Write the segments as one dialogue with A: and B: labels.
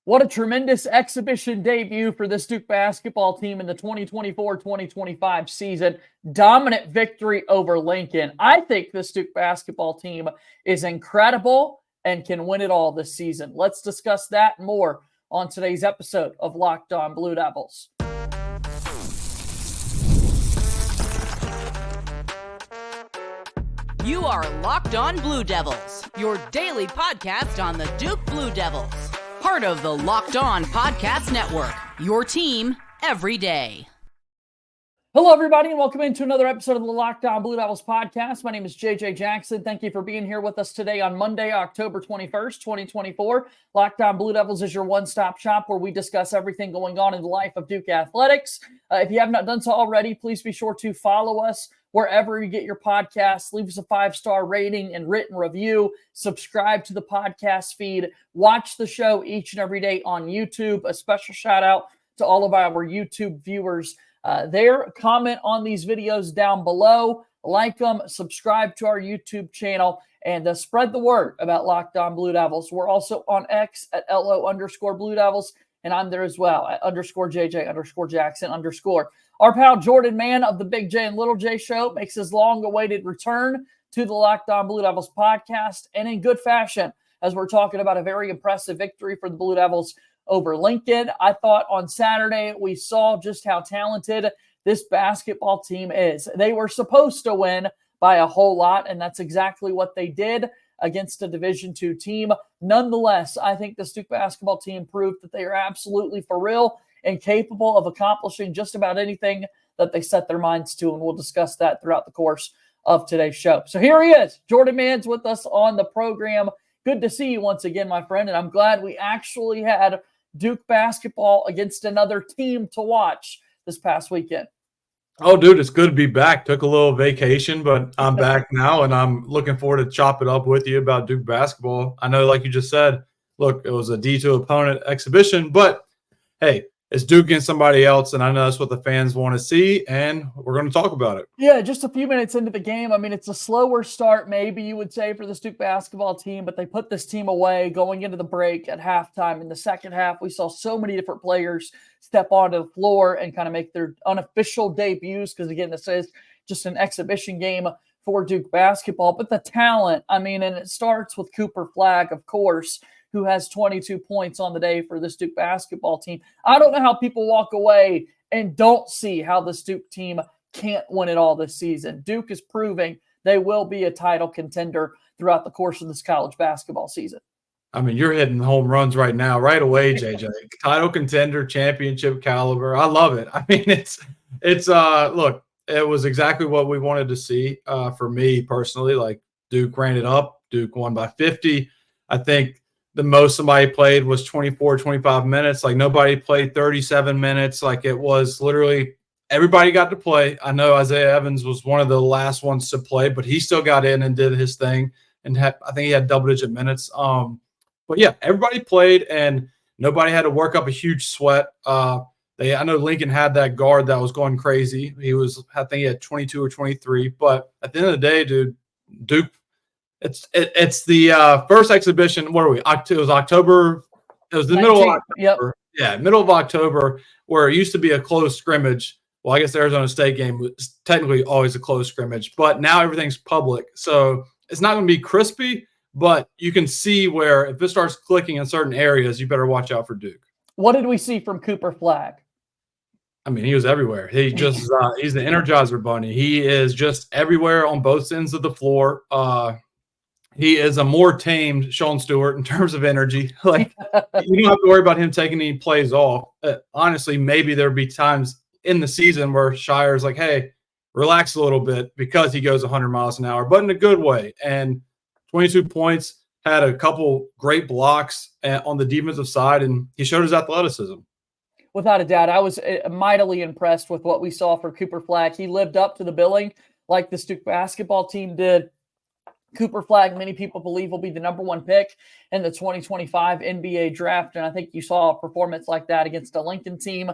A: What a tremendous exhibition debut for this Duke basketball team in the 2024-2025 season. Dominant victory over Lincoln. I think this Duke basketball team is incredible and can win it all this season. Let's discuss that and more on today's episode of Locked On Blue Devils.
B: You are Locked On Blue Devils, your daily podcast on the Duke Blue Devils. Part of the Locked On Podcast Network, your team every day.
A: Hello, everybody, and welcome into another episode of the Locked On Blue Devils podcast. My name is JJ Jackson. Thank you for being here with us today on Monday, October 21st, 2024. Locked On Blue Devils is your one-stop shop where we discuss everything going on in the life of Duke athletics. If you have not done so already, please be sure to follow us wherever you get your podcasts. Leave us a 5-star rating and written review. Subscribe to the podcast feed. Watch the show each and every day on YouTube. A special shout out to all of our YouTube viewers there. Comment on these videos down below. Like them. Subscribe to our YouTube channel. And spread the word about Locked On Blue Devils. We're also on X at LO_Blue Devils. And I'm there as well at _JJ_Jackson_. Our pal Jordan Mann of the Big J and Little J show makes his long-awaited return to the Locked On Blue Devils podcast, and in good fashion, as we're talking about a very impressive victory for the Blue Devils over Lincoln. I thought on Saturday we saw just how talented this basketball team is. They were supposed to win by a whole lot, and that's exactly what they did against a Division II team. Nonetheless, I think the Duke basketball team proved that they are absolutely for real and capable of accomplishing just about anything that they set their minds to, and we'll discuss that throughout the course of today's show. So here he is. Jordan Mann's with us on the program. Good to see you once again, my friend, and I'm glad we actually had Duke basketball against another team to watch this past weekend.
C: Oh, dude, it's good to be back. Took a little vacation, but I'm back now, and I'm looking forward to chop it up with you about Duke basketball. I know, like you just said, look, it was a D2 opponent exhibition, but hey, it's Duke against somebody else, and I know that's what the fans want to see, and we're going to talk about it.
A: Yeah, just a few minutes into the game. I mean, it's a slower start, maybe you would say, for the Duke basketball team, but they put this team away going into the break at halftime. In the second half, we saw so many different players step onto the floor and kind of make their unofficial debuts, because, again, this is just an exhibition game for Duke basketball. But the talent, I mean, and it starts with Cooper Flagg, of course, who has 22 points on the day for this Duke basketball team. I don't know how people walk away and don't see how this Duke team can't win it all this season. Duke is proving they will be a title contender throughout the course of this college basketball season.
C: I mean, you're hitting home runs right now, right away, JJ. Title contender, championship caliber. I love it. I mean, look, it was exactly what we wanted to see for me personally. Like, Duke ran it up. Duke won by 50. I think the most somebody played was 24, 25 minutes. Like, nobody played 37 minutes. Like, it was literally everybody got to play. I know Isaiah Evans was one of the last ones to play, but he still got in and did his thing. And I think he had double-digit minutes. But, yeah, everybody played, and nobody had to work up a huge sweat. I know Lincoln had that guard that was going crazy. I think he had 22 or 23. But at the end of the day, dude, Duke, it's the first exhibition. What are we? It was October. It was the
A: 19th.
C: middle of October.
A: Yep.
C: Yeah, middle of October, where it used to be a close scrimmage. Well, I guess the Arizona State game was technically always a close scrimmage, but now everything's public. So it's not going to be crispy, but you can see where if it starts clicking in certain areas, you better watch out for Duke.
A: What did we see from Cooper Flagg?
C: I mean, he was everywhere. He just he's the Energizer Bunny. He is just everywhere on both ends of the floor. He is a more tamed Sean Stewart in terms of energy. Like, you don't have to worry about him taking any plays off. Honestly, maybe there'd be times in the season where Scheyer's like, hey, relax a little bit, because he goes 100 miles an hour, but in a good way. And 22 points, had a couple great blocks on the defensive side, and he showed his athleticism.
A: Without a doubt, I was mightily impressed with what we saw for Cooper Flagg. He lived up to the billing like the Duke basketball team did. Cooper Flagg, many people believe, will be the number one pick in the 2025 NBA draft. And I think you saw a performance like that against a Lincoln team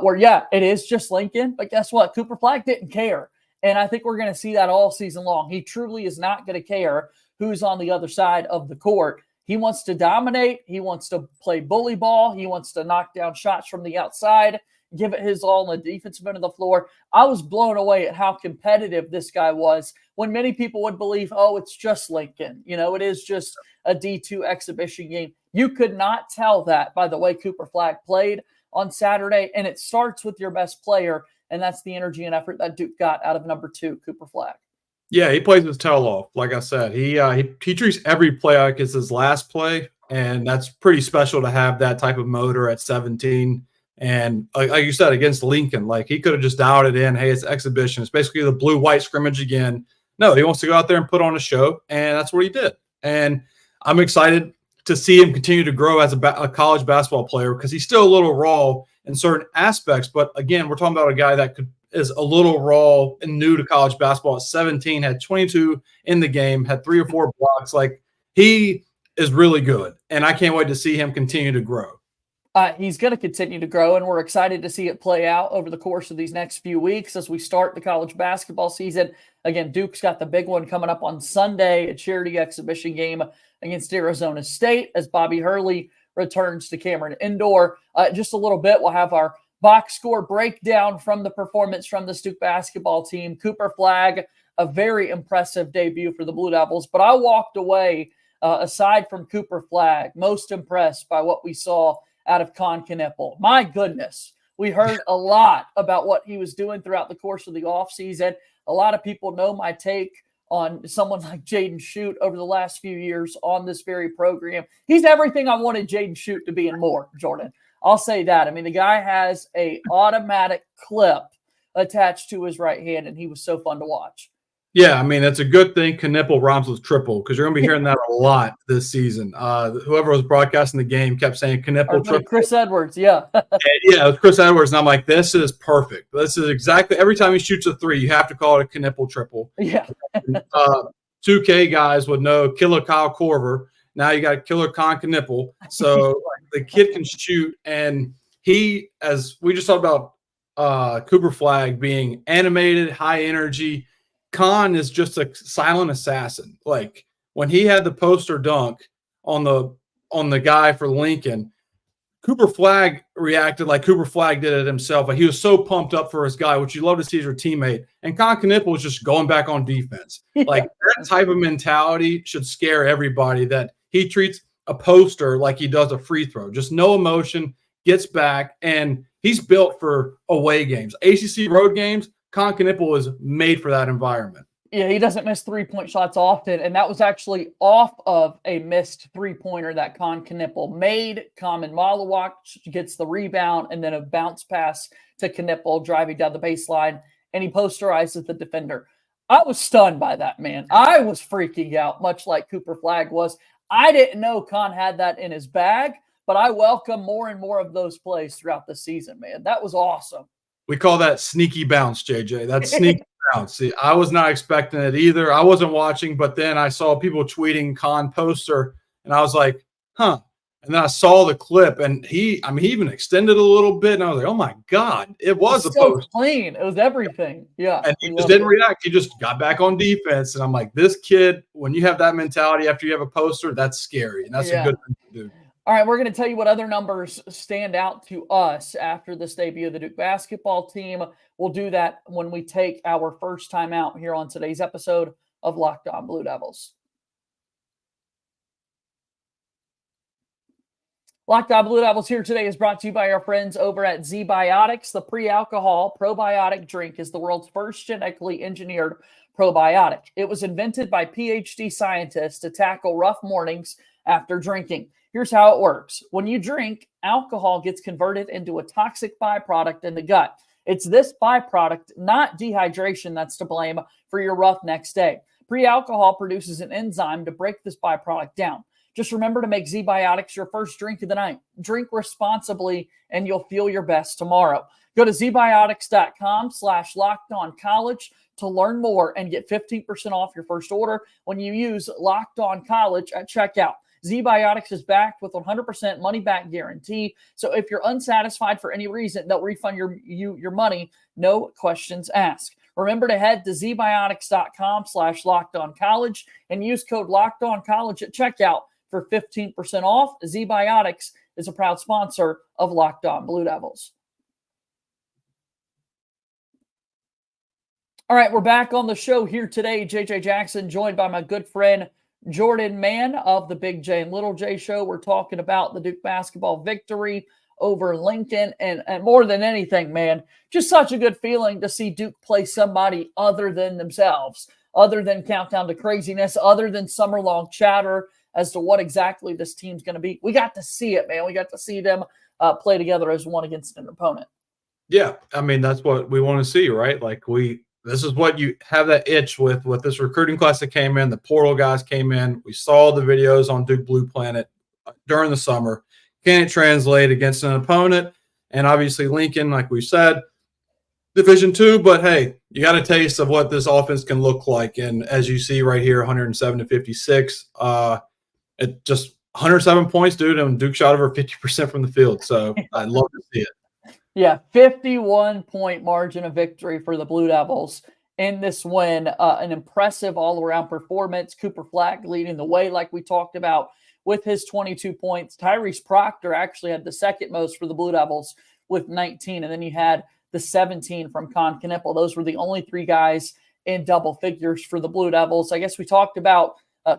A: where, yeah, it is just Lincoln. But guess what? Cooper Flagg didn't care. And I think we're going to see that all season long. He truly is not going to care who's on the other side of the court. He wants to dominate. He wants to play bully ball. He wants to knock down shots from the outside, give it his all on the defensive end of the floor. I was blown away at how competitive this guy was when many people would believe, oh, it's just Lincoln. It is just a D2 exhibition game. You could not tell that by the way Cooper Flagg played on Saturday, and it starts with your best player, and that's the energy and effort that Duke got out of number 2, Cooper Flagg.
C: Yeah, he plays his tail off. Like I said, he treats every play like it's his last play, and that's pretty special to have that type of motor at 17. And like you said, against Lincoln, like he could have just dialed it in. Hey, it's exhibition. It's basically the blue-white scrimmage again. No, he wants to go out there and put on a show, and that's what he did. And I'm excited to see him continue to grow as a college basketball player because he's still a little raw in certain aspects. But again, we're talking about a guy that is a little raw and new to college basketball at 17, had 22 in the game, had 3 or 4 blocks. Like, he is really good, and I can't wait to see him continue to grow.
A: He's going to continue to grow, and we're excited to see it play out over the course of these next few weeks as we start the college basketball season. Again, Duke's got the big one coming up on Sunday, a charity exhibition game against Arizona State as Bobby Hurley returns to Cameron Indoor. Just a little bit, we'll have our box score breakdown from the performance from the Duke basketball team. Cooper Flagg, a very impressive debut for the Blue Devils, but I walked away, aside from Cooper Flagg, most impressed by what we saw out of Kon Knueppel. My goodness, we heard a lot about what he was doing throughout the course of the offseason. A lot of people know my take on someone like Jaden Schutt over the last few years on this very program. He's everything I wanted Jaden Schutt to be and more, Jordan. I'll say that. I mean, the guy has a automatic clip attached to his right hand, and he was so fun to watch.
C: Yeah, I mean, it's a good thing Knueppel rhymes with triple because you're going to be hearing that a lot this season. Whoever was broadcasting the game kept saying Knueppel triple.
A: Chris Edwards, yeah.
C: Yeah, it was Chris Edwards, and I'm like, this is perfect. This is exactly – every time he shoots a 3, you have to call it a Knueppel triple.
A: Yeah.
C: 2K guys would know Killer Kyle Korver. Now you got Killer Kon Knueppel. So the kid can shoot, and he, as we just talked about Cooper Flagg being animated, high energy – Kon is just a silent assassin. Like when he had the poster dunk on the guy for Lincoln, Cooper Flagg reacted like Cooper Flagg did it himself. Like he was so pumped up for his guy, which you love to see as your teammate. And Kon Knueppel was just going back on defense. Like that type of mentality should scare everybody, that he treats a poster like he does a free throw. Just no emotion, gets back, and he's built for away games. ACC road games, Kon Knueppel is made for that environment.
A: Yeah, he doesn't miss three-point shots often, and that was actually off of a missed three-pointer that Kon Knueppel made. Khaman Maluach gets the rebound, and then a bounce pass to Knueppel driving down the baseline, and he posterizes the defender. I was stunned by that, man. I was freaking out, much like Cooper Flagg was. I didn't know Kon had that in his bag, but I welcome more and more of those plays throughout the season, man. That was awesome.
C: We call that sneaky bounce, JJ. That's sneaky bounce. See, I was not expecting it either. I wasn't watching, but then I saw people tweeting Kon poster, and I was like, huh. And then I saw the clip, and he even extended a little bit, and I was like, oh, my God. It was a poster.
A: Clean. It was everything. Yeah.
C: And he just didn't react. He just got back on defense, and I'm like, this kid, when you have that mentality after you have a poster, that's scary, and that's a good thing to do.
A: All right, we're going to tell you what other numbers stand out to us after this debut of the Duke basketball team. We'll do that when we take our first time out here on today's episode of Locked On Blue Devils. Locked On Blue Devils here today is brought to you by our friends over at ZBiotics. The pre-alcohol probiotic drink is the world's first genetically engineered probiotic. It was invented by PhD scientists to tackle rough mornings after drinking. Here's how it works. When you drink, alcohol gets converted into a toxic byproduct in the gut. It's this byproduct, not dehydration, that's to blame for your rough next day. Pre-alcohol produces an enzyme to break this byproduct down. Just remember to make ZBiotics your first drink of the night. Drink responsibly, and you'll feel your best tomorrow. Go to zbiotics.com/lockedoncollege to learn more and get 15% off your first order when you use Locked On College at checkout. ZBiotics is backed with 100% money-back guarantee. So if you're unsatisfied for any reason, they'll refund your money, no questions asked. Remember to head to zbiotics.com/lockedoncollege and use code LockedOnCollege at checkout for 15% off. ZBiotics is a proud sponsor of Locked On Blue Devils. All right, we're back on the show here today. JJ Jackson joined by my good friend Jordan Mann of the Big J and Little J show. We're talking about the Duke basketball victory over Lincoln, and more than anything, man, just such a good feeling to see Duke play somebody other than themselves, other than Countdown to Craziness, other than summer-long chatter as to what exactly this team's going to be. We got to see it, man. We got to see them play together as one against an opponent.
C: Yeah, I mean, that's what we want to see, right? Like, this is what you have that itch with this recruiting class that came in. The portal guys came in. We saw the videos on Duke Blue Planet during the summer. Can it translate against an opponent? And obviously Lincoln, like we said, Division II, but hey, you got a taste of what this offense can look like. And as you see right here, 107 to 56, it just 107 points, dude, and Duke shot over 50% from the field. So I'd love to see it.
A: Yeah, 51-point margin of victory for the Blue Devils in this win. An impressive all-around performance. Cooper Flagg leading the way, like we talked about, with his 22 points. Tyrese Proctor actually had the second most for the Blue Devils with 19, and then you had the 17 from Kon Knueppel. Those were the only three guys in double figures for the Blue Devils. I guess we talked about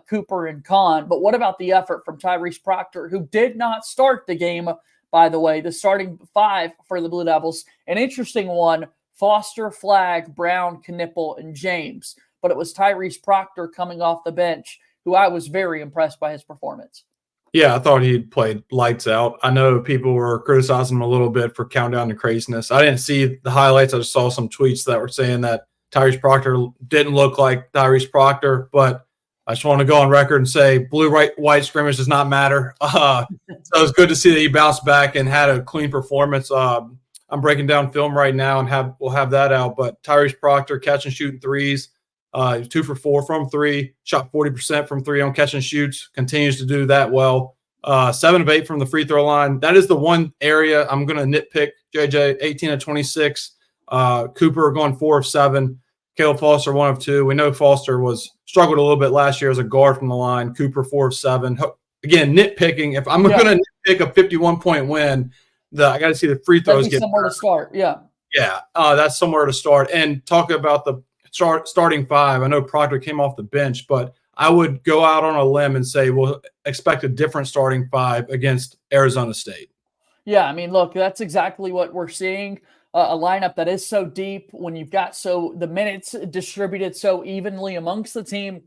A: Cooper and Kon, but what about the effort from Tyrese Proctor, who did not start the game? By the way, the starting five for the Blue Devils, an interesting one: Foster, Flagg, Brown, Knueppel, and James. But it was Tyrese Proctor coming off the bench, who I was very impressed by his performance.
C: Yeah, I thought he played lights out. I know people were criticizing him a little bit for Countdown to Craziness. I didn't see the highlights. I just saw some tweets that were saying that Tyrese Proctor didn't look like Tyrese Proctor, but I just want to go on record and say blue-white scrimmage does not matter. So it's good to see that he bounced back and had a clean performance. I'm breaking down film right now, and we'll have that out. But Tyrese Proctor catching, shooting threes, 2 for 4 from 3, shot 40% from 3 on catch and shoots, continues to do that well. 7 of 8 from the free throw line. That is the one area I'm going to nitpick. JJ, 18 of 26. Cooper going 4 of 7. Caleb Foster, 1 of 2. We know Foster struggled a little bit last year as a guard from the line. Cooper, 4 of 7. Again, nitpicking. If I'm going to nitpick a 51-point win, I got to see the free throws get
A: somewhere to start. Yeah.
C: Yeah, that's somewhere to start. And talk about the starting five. I know Proctor came off the bench, but I would go out on a limb and say we'll expect a different starting five against Arizona State.
A: Yeah, I mean, look, that's exactly what we're seeing. A lineup that is so deep, when you've got the minutes distributed so evenly amongst the team.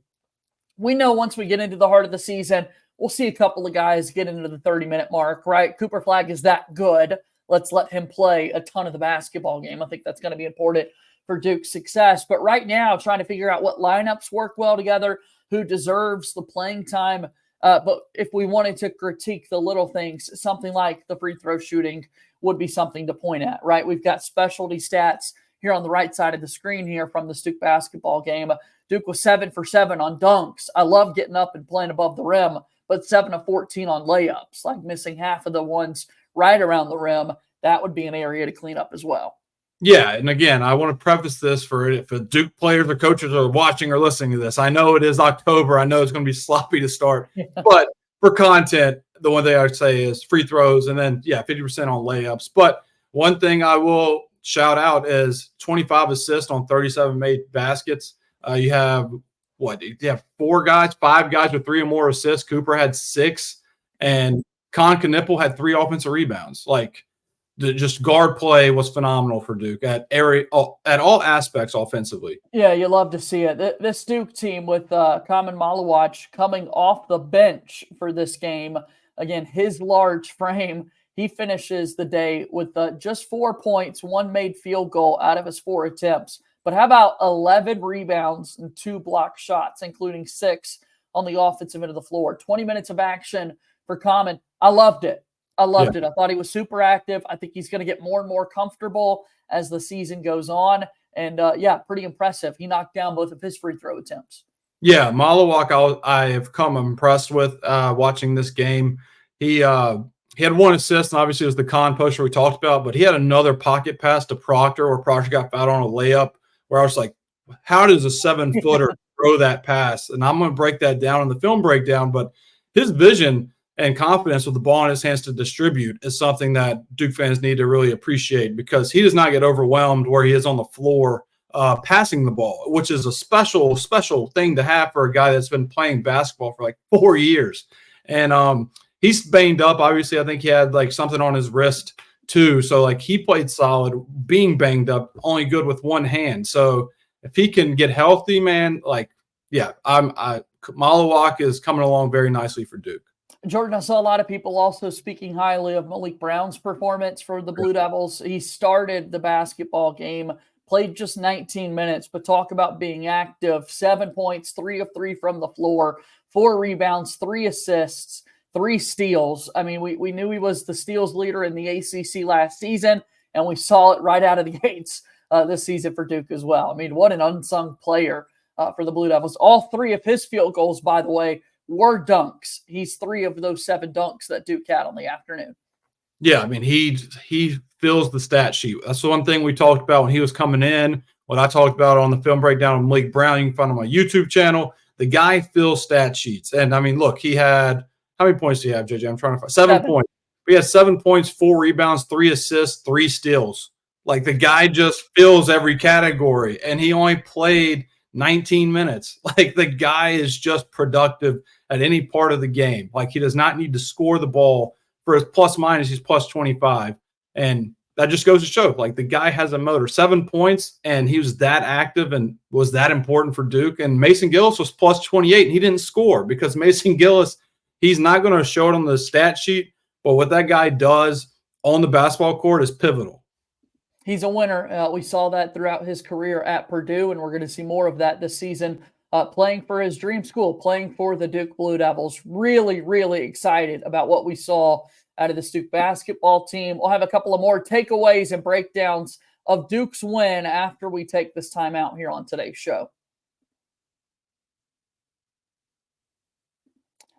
A: We know once we get into the heart of the season, we'll see a couple of guys get into the 30-minute mark, right? Cooper Flagg is that good. Let's let him play a ton of the basketball game. I think that's going to be important for Duke's success. But right now, trying to figure out what lineups work well together, who deserves the playing time. But if we wanted to critique the little things, something like the free throw shooting would be something to point at, right? We've got specialty stats here on the right side of the screen here from the Duke basketball game. Duke was 7 for 7 on dunks. I love getting up and playing above the rim, but 7 of 14 on layups, like missing half of the ones right around the rim. That would be an area to clean up as well.
C: Yeah, and again, I want to preface this for Duke players or coaches are watching or listening to this. I know it is October. I know it's going to be sloppy to start. But for content, the one thing I would say is free throws and then, 50% on layups. But one thing I will shout out is 25 assists on 37 made baskets. You have 5 guys with 3 or more assists. Cooper had 6, and Kon Knueppel had 3 offensive rebounds. Like, just guard play was phenomenal for Duke at all aspects offensively.
A: Yeah, you love to see it. This Duke team with Khaman Maluach coming off the bench for this game. Again, his large frame, he finishes the day with just 4 points, 1 made field goal out of his 4 attempts. But how about 11 rebounds and 2 block shots, including 6 on the offensive end of the floor. 20 minutes of action for Khaman. I loved it. I thought he was super active. I think he's going to get more and more comfortable as the season goes on. And, pretty impressive. He knocked down both of his free throw attempts. Yeah,
C: Maluach I have come impressed with watching this game. He had 1 assist, and obviously it was the Kon poster we talked about, but he had another pocket pass to Proctor where Proctor got fouled on a layup where I was like, how does a 7-footer throw that pass? And I'm going to break that down in the film breakdown, but his vision and confidence with the ball in his hands to distribute is something that Duke fans need to really appreciate, because he does not get overwhelmed where he is on the floor passing the ball, which is a special thing to have for a guy that's been playing basketball for like 4 years. And he's banged up. Obviously, I think he had like something on his wrist too. So like he played solid, being banged up, only good with one hand. So if he can get healthy, man, like, yeah, Maluach is coming along very nicely for Duke.
A: Jordan, I saw a lot of people also speaking highly of Maliq Brown's performance for the Blue Devils. He started the basketball game, played just 19 minutes, but talk about being active. 7 points, 3 of 3 from the floor, 4 rebounds, 3 assists, 3 steals. I mean, we knew he was the steals leader in the ACC last season, and we saw it right out of the gates this season for Duke as well. I mean, what an unsung player for the Blue Devils. All 3 of his field goals, by the way, were dunks. He's 3 of those 7 dunks that Duke had on the afternoon.
C: Yeah, I mean, he fills the stat sheet. That's the one thing we talked about when he was coming in. What I talked about on the film breakdown of Maliq Brown, you can find on my YouTube channel. The guy fills stat sheets. And, I mean, look, he had – how many points do you have, JJ? I'm trying to find – 7 points. He has 7 points, 4 rebounds, 3 assists, 3 steals. Like, the guy just fills every category, and he only played 19 minutes. Like, the guy is just productive at any part of the game. Like, he does not need to score the ball. For his plus minus, he's plus 25. And that just goes to show, like, the guy has a motor. 7 points, and he was that active and was that important for Duke. And Mason Gillis was plus 28, and he didn't score because Mason Gillis, he's not going to show it on the stat sheet, but what that guy does on the basketball court is pivotal.
A: He's a winner. We saw that throughout his career at Purdue, and we're going to see more of that this season. Playing for his dream school, playing for the Duke Blue Devils. Really, really excited about what we saw out of this Duke basketball team. We'll have a couple of more takeaways and breakdowns of Duke's win after we take this time out here on today's show.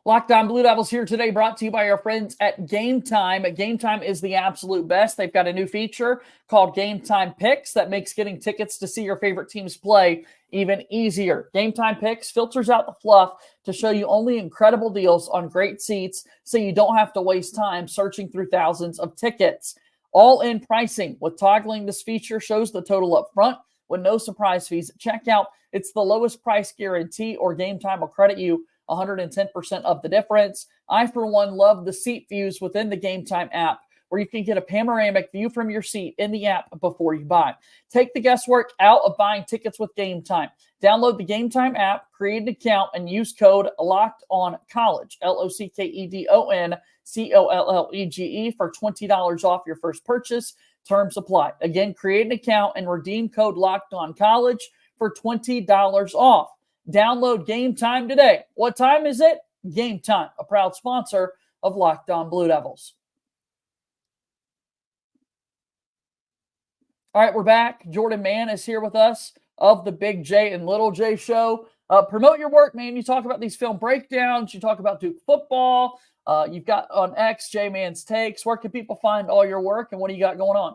A: Locked On Blue Devils here today, brought to you by our friends at Game Time. Game Time is the absolute best. They've got a new feature called Game Time Picks that makes getting tickets to see your favorite teams play even easier. Game Time Picks filters out the fluff to show you only incredible deals on great seats, so you don't have to waste time searching through thousands of tickets. All-in pricing with toggling this feature shows the total up front with no surprise fees at checkout. It's the lowest price guarantee, or Game Time will credit you 110% of the difference. I, for one, love the seat views within the Game Time app, where you can get a panoramic view from your seat in the app before you buy. Take the guesswork out of buying tickets with Game Time. Download the Game Time app, create an account, and use code LOCKEDONCOLLEGE, LOCKEDONCOLLEGE, for $20 off your first purchase. Terms apply. Again, create an account and redeem code LOCKEDONCOLLEGE for $20 off. Download Game Time today. What time is it? Game Time, a proud sponsor of Locked On Blue Devils. All right, we're back. Jordan Mann is here with us of the Big J and Little J show. Promote your work, man. You talk about these film breakdowns. You talk about Duke football. You've got on X, J Man's Takes. Where can people find all your work, and what do you got going on?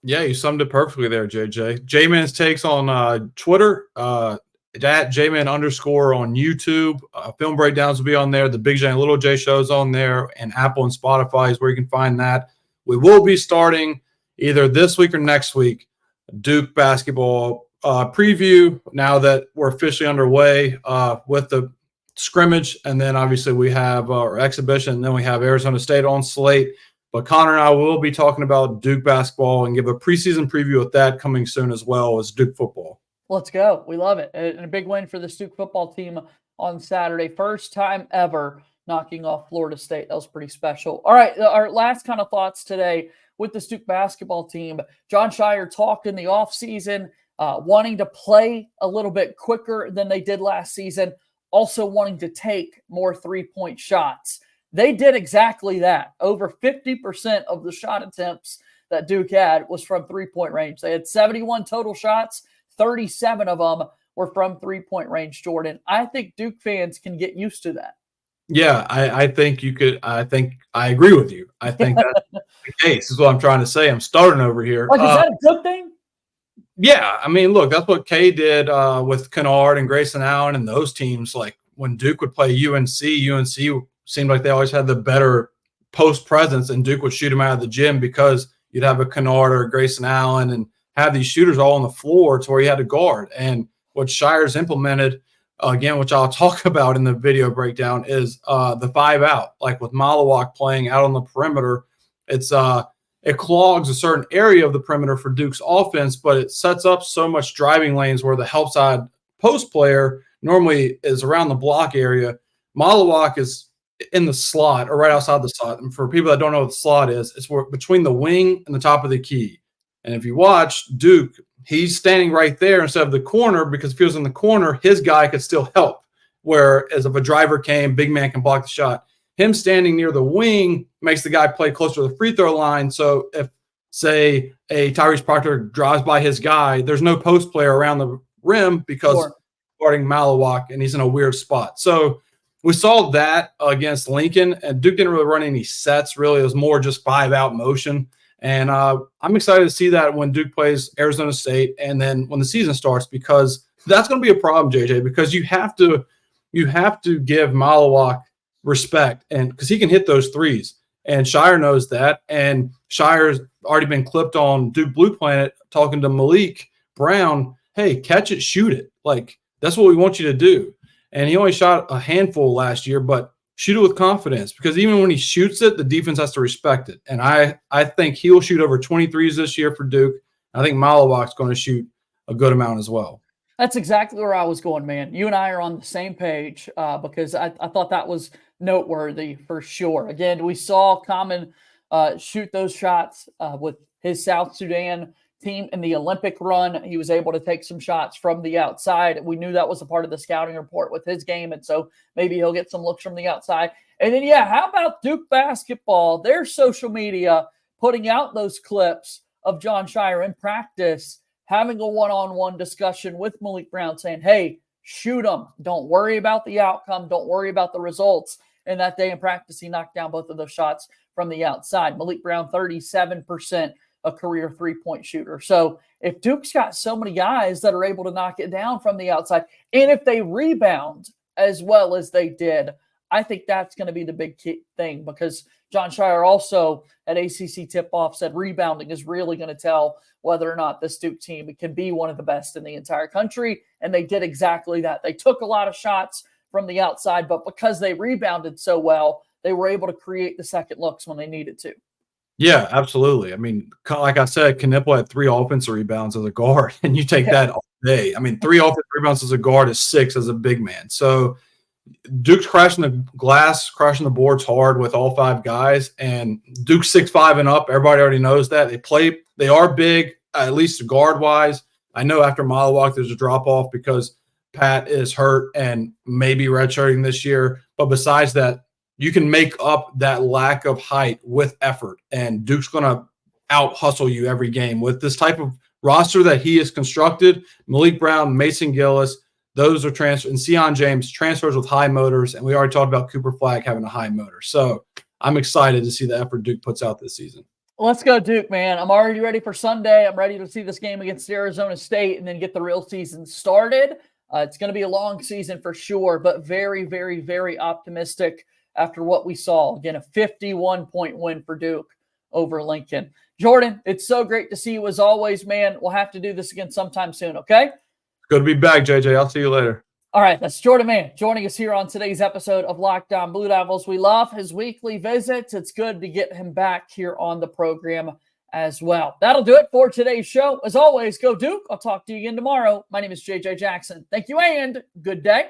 C: Yeah, you summed it perfectly there, JJ. J Man's Takes on Twitter. At JMan _ on YouTube. Film breakdowns will be on there. The Big J and Little J show's on there, and Apple and Spotify is where you can find that. We will be starting either this week or next week Duke basketball preview now that we're officially underway with the scrimmage, and then obviously we have our exhibition, and then we have Arizona State on slate. But Connor and I will be talking about Duke basketball and give a preseason preview of that coming soon, as well as Duke football.
A: Let's go. We love it. And a big win for the Duke football team on Saturday. First time ever knocking off Florida State. That was pretty special. All right, our last kind of thoughts today with the Duke basketball team. John Scheyer talked in the offseason, wanting to play a little bit quicker than they did last season, also wanting to take more three-point shots. They did exactly that. Over 50% of the shot attempts that Duke had was from three-point range. They had 71 total shots. 37 of them were from three-point range, Jordan. I think Duke fans can get used to that.
C: Yeah, I think you could. I think I agree with you. I think that's the case, is what I'm trying to say. I'm starting over here.
A: Like, is that a good thing?
C: Yeah, I mean, look, that's what Kay did with Kennard and Grayson Allen and those teams. Like, when Duke would play UNC seemed like they always had the better post presence, and Duke would shoot him out of the gym because you'd have a Kennard or a Grayson Allen and have these shooters all on the floor to where you had to guard. And what Scheyer's implemented, again, which I'll talk about in the video breakdown, is the 5 out. Like with Maluach playing out on the perimeter, it clogs a certain area of the perimeter for Duke's offense, but it sets up so much driving lanes where the help side post player normally is around the block area. Maluach is in the slot or right outside the slot. And for people that don't know what the slot is, it's between the wing and the top of the key. And if you watch Duke, he's standing right there instead of the corner, because if he was in the corner, his guy could still help. Whereas if a driver came, big man can block the shot. Him standing near the wing makes the guy play closer to the free throw line. So if, say, a Tyrese Proctor drives by his guy, there's no post player around the rim because guarding Maluach, and he's in a weird spot. So we saw that against Lincoln, and Duke didn't really run any sets. Really, it was more just 5 out motion. And I'm excited to see that when Duke plays Arizona State and then when the season starts, because that's going to be a problem, JJ, because you have to give Maluach respect, and because he can hit those threes. And Scheyer knows that. And Scheyer's already been clipped on Duke Blue Planet talking to Maliq Brown, hey, catch it, shoot it. Like, that's what we want you to do. And he only shot a handful last year, but shoot it with confidence, because even when he shoots it, the defense has to respect it. And I think he'll shoot over 23s this year for Duke. I think Maluach's going to shoot a good amount as well.
A: That's exactly where I was going, man. You and I are on the same page because I thought that was noteworthy for sure. Again, we saw Khaman shoot those shots with his South Sudan team in the Olympic run. He was able to take some shots from the outside. We knew that was a part of the scouting report with his game, and so maybe he'll get some looks from the outside. And then, how about Duke basketball? Their social media putting out those clips of Jon Scheyer in practice having a one-on-one discussion with Maliq Brown saying, hey, shoot them. Don't worry about the outcome. Don't worry about the results. And that day in practice, he knocked down both of those shots from the outside. Maliq Brown, 37% a career three-point shooter. So if Duke's got so many guys that are able to knock it down from the outside, and if they rebound as well as they did, I think that's going to be the big key thing, because Jon Scheyer also at ACC tip-off said rebounding is really going to tell whether or not this Duke team can be one of the best in the entire country, and they did exactly that. They took a lot of shots from the outside, but because they rebounded so well, they were able to create the second looks when they needed to.
C: Yeah, absolutely. I mean, like I said, Kon Knueppel had 3 offensive rebounds as a guard, and you take that all day. I mean, 3 offensive rebounds as a guard is 6 as a big man. So Duke's crashing the glass, crashing the boards hard with all 5 guys, and Duke's 6'5" and up. Everybody already knows that. They are big, at least guard-wise. I know after Maluach, there's a drop-off because Pat is hurt and maybe redshirting this year. But besides that, you can make up that lack of height with effort, and Duke's going to out-hustle you every game. With this type of roster that he has constructed, Maliq Brown, Mason Gillis, those are transfers, and Sion James, transfers with high motors, and we already talked about Cooper Flagg having a high motor. So I'm excited to see the effort Duke puts out this season.
A: Let's go, Duke, man. I'm already ready for Sunday. I'm ready to see this game against Arizona State and then get the real season started. It's going to be a long season for sure, but very, very, very optimistic after what we saw. Again, a 51-point win for Duke over Lincoln. Jordan, it's so great to see you as always, man. We'll have to do this again sometime soon, okay?
C: Good to be back, JJ. I'll see you later.
A: All right, that's Jordan Mann joining us here on today's episode of Locked On Blue Devils. We love his weekly visits. It's good to get him back here on the program as well. That'll do it for today's show. As always, go Duke. I'll talk to you again tomorrow. My name is JJ Jackson. Thank you and good day.